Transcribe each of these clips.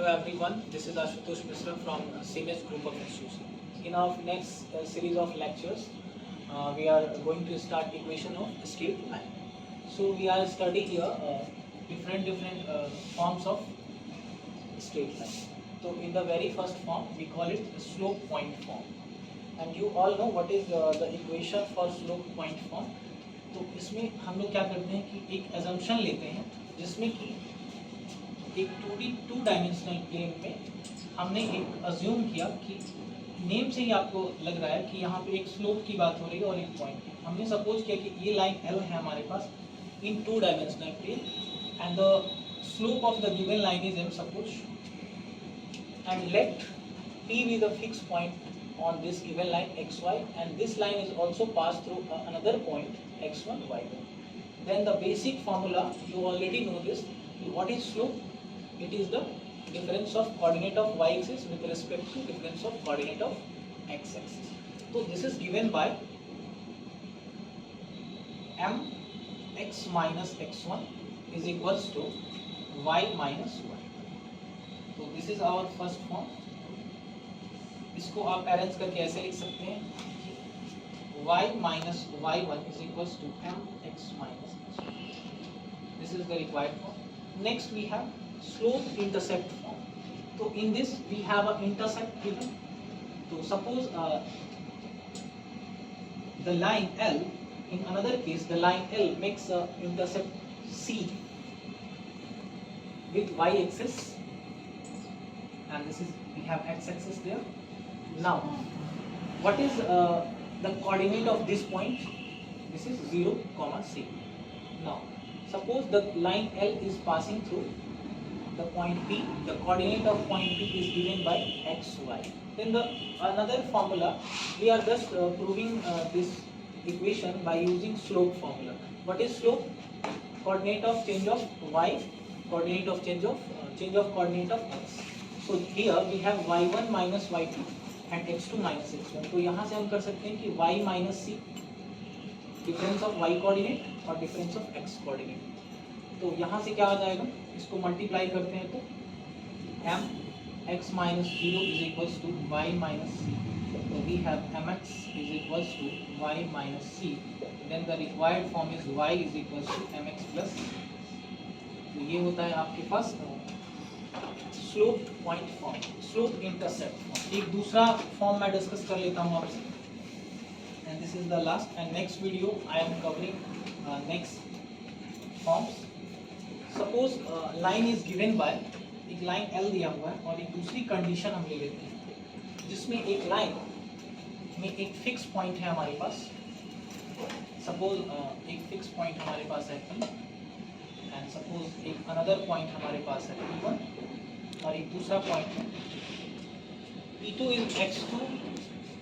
Hello everyone, this is Ashutosh Mishra from CMS Group of Institutions. In our next series of lectures, we are going to start equation of straight line. So we are studying here different forms of straight line. So in the very first form, we call it slope point form. And you all know what is the equation for slope point form. तो इसमें हम लोग क्या करते हैं कि एक assumption लेते हैं जिसमें कि एक 2D 2 डायमेंशनल प्लेन में हमने एक अज्यूम किया कि नेम से ही आपको लग रहा है कि यहाँ पे एक स्लोप की बात हो रही है और एक पॉइंट की। हमने सपोज किया कि ये लाइन L है हमारे पास in 2 dimensional plane and the slope of the given line is M suppose and let P be the fixed point on this given line xy and this line is also passed through another point x1 y1. Then the basic formula you already know this. What is slope? It is the difference of coordinate of y-axis with respect to difference of coordinate of x-axis. So this is given by m x minus x1 is equals to y minus y. So this is our first form. इसको आप arrange करके ऐसे लिख सकते हैं y minus y1 is equals to mx minus x1. This is the required form. Next we have slope intercept form. So in this we have an intercept given. So suppose the line L, in another case the line L makes a intercept C with y axis and this is we have x axis there. Now what is the coordinate of this point? This is 0, C. Now suppose the line L is passing through the point P. The coordinate of point P is given by x, y. Then the another formula, we are just proving this equation by using slope formula. What is slope? Coordinate of change of y, coordinate of change of coordinate of x. So here we have y1 minus y2 and x2 minus x1. तो यहाँ से हम कर सकते हैं कि y minus c difference of y coordinate और difference of x coordinate. तो यहाँ से क्या आ जाएगा, इसको मल्टीप्लाई करते हैं तो m x minus 0 is equals to y minus c. So we have mx is equals to y minus c. Then the required form is y is equals to mx plus. तो ये होता है आपके पास slope point form, slope intercept form. एक दूसरा form मैं discuss कर लेता हूँ आपसे and this is the last and next video I am covering next forms. Suppose line is given by, एक लाइन L दिया हुआ है और एक दूसरी कंडीशन हम ले लेते हैं जिसमें एक लाइन में एक फिक्स पॉइंट है हमारे पास. सपोज एक फिक्स पॉइंट हमारे पास है P एंड सपोज एक अनदर पॉइंट हमारे पास है P1 और एक दूसरा पॉइंट है P2 is x2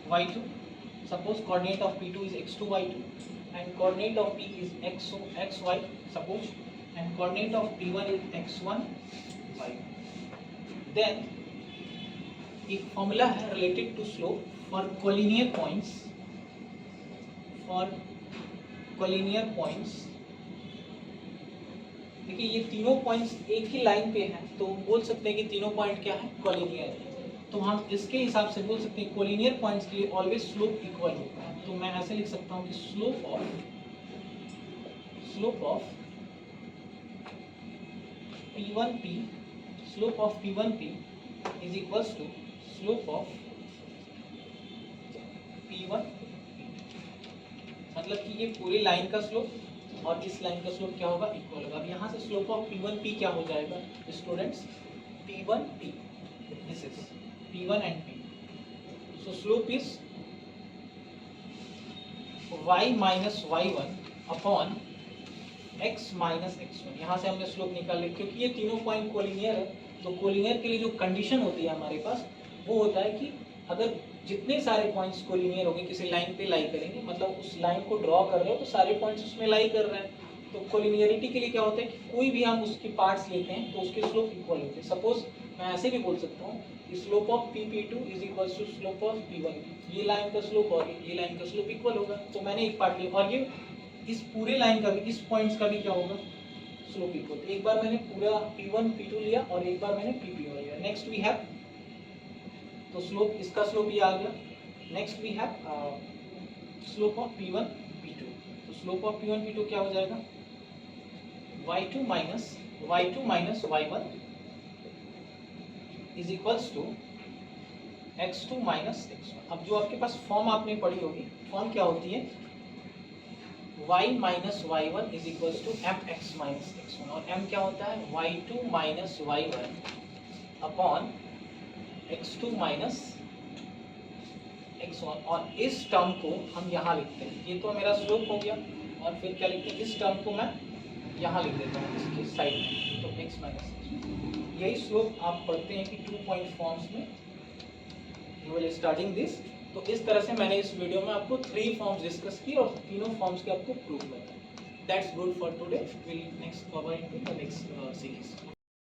y2. Suppose coordinate of P2 is x2 y2 and coordinate of P is xy suppose and coordinate of P1 is x1 y. Then एक formula है related to slope for collinear points. For collinear points देखिए ये तीनों points एक ही line पे हैं तो बोल सकते हैं कि तीनों पॉइंट क्या है, कोलिनियर है. तो हम इसके हिसाब से बोल सकते हैं कोलिनियर पॉइंट्स के लिए ऑलवेज स्लोप इक्वल होता है. तो मैं ऐसे लिख सकता हूँ कि slope of P1P, slope of P1P is equals to slope of P1, मतलब कि ये पूरी लाइन का स्लोप और इस लाइन का स्लोप क्या होगा, इक्वल होगा. अब यहाँ से स्लोप ऑफ P1P क्या हो जाएगा students, P1P, this is P1 and P. So slope is y minus y1 upon x minus x1. यहाँ से हमने स्लोप निकाल लिया क्योंकि ये तीनों पॉइंट कोलिनियर है. तो कोलिनियर के लिए जो कंडीशन होती है हमारे पास वो होता है कि अगर जितने सारे पॉइंट्स कोलिनियर होंगे किसी लाइन पे लाई करेंगे, मतलब उस लाइन को ड्रॉ कर रहे हो तो सारे पॉइंट्स उसमें लाई कर रहे हैं. तो कोलिनियरिटी के लिए क्या होता है कि कोई भी हम उसके पार्ट्स लेते हैं तो उसके स्लोप इक्वल होते हैं. सपोज मैं ऐसे भी बोल सकता हूँ slope of P2 is equal to slope of P1. ये लाइन का स्लोप और ये लाइन का स्लोप इक्वल होगा. तो मैंने एक पार्ट लिया और ये इस पूरे लाइन का भी, इस पॉइंट्स का भी क्या होगा, स्लोप इक्वल. एक बार मैंने पूरा P1 P2 लिया और एक बार मैंने P1 लिया. नेक्स्ट वी हैव, तो स्लोप, इसका स्लोप ये आ गया. Next we have slope of P1 P2. तो स्लोप ऑफ P1 P2 क्या हो जाएगा, y2 minus y1 is equals to x2 minus x1. अब जो आपके पास फॉर्म आपने पढ़ी होगी, फॉर्म क्या होती है, y minus y1 is equals to mx minus x1, और m क्या होता है, y2 minus y1 upon x2 minus x1. और इस टर्म को हम यहाँ लिखते हैं, ये तो मेरा स्लोप हो गया, और फिर क्या लिखते हैं, इस टर्म को मैं यहाँ लिख देता हूँ इसके साइड में, तो x माइनस x. यही स्लोप आप पढ़ते हैं कि 2 पॉइंट फॉर्म्स में यू विल स्टार्टिंग दिस. तो इस तरह से मैंने इस वीडियो में आपको 3 फॉर्म्स डिस्कस की और तीनों फॉर्म्स के आपको प्रूफ बताया. That's good for today. Will next cover in the next